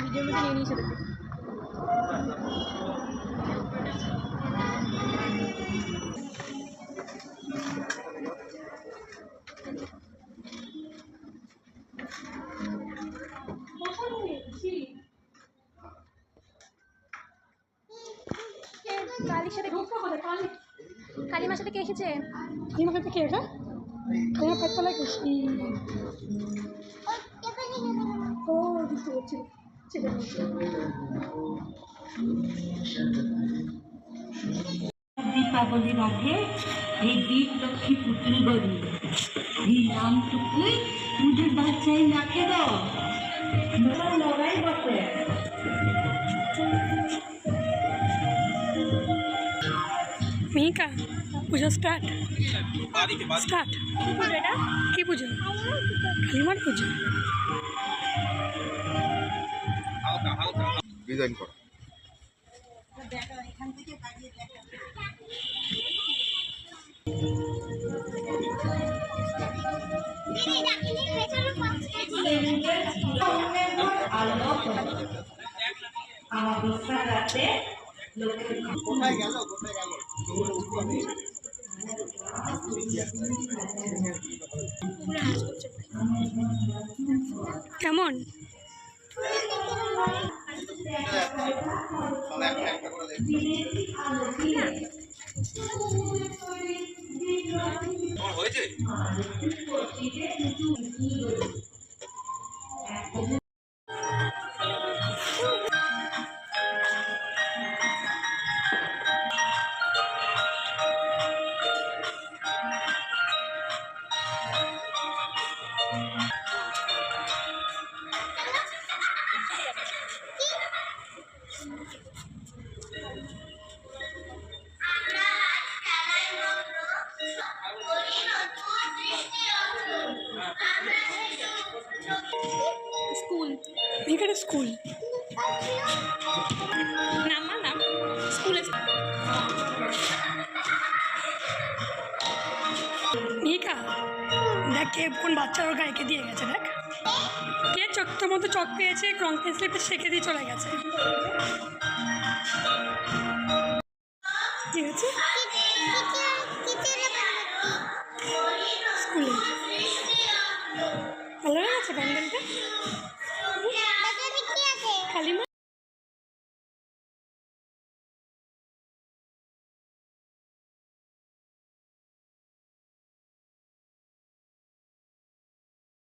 ভিডিওর মধ্যে নিয়ে নিয়েছে দেখে। কালীর সাথে কালিমার সাথে কে এসেছে? কালিমার সাথে কে এটা? কালিমা পেটতলায় গেছি। ও দিতে হচ্ছে দীপাবলির আগে এই বীর লক্ষ্মী পুতুল গড়ি এই নামটুকুই মুদের বাচ্চাই রাখে দাও লড়াই বসে। মিহিকা পুজো স্টার্ট স্টার্ট। কি পুজো? কালিমার পুজো। ডিজাইন করা আমার বিশ্বাস রাখতে কোথায় গেল কেমন? হয়েছে স্কুল এখানে স্কুল নাম নাম স্কুলে মিকা দেখ কে কোন বাচ্চার ওর গায়ে দিয়ে গেছে। দেখ কে চোখটার মতো চক পেয়েছে, রং পেন্সিলটা শেখে দিয়ে চলে গেছে। ঠিক আছে স্কুলে ভালো লাগছে প্যান্ডেলটা।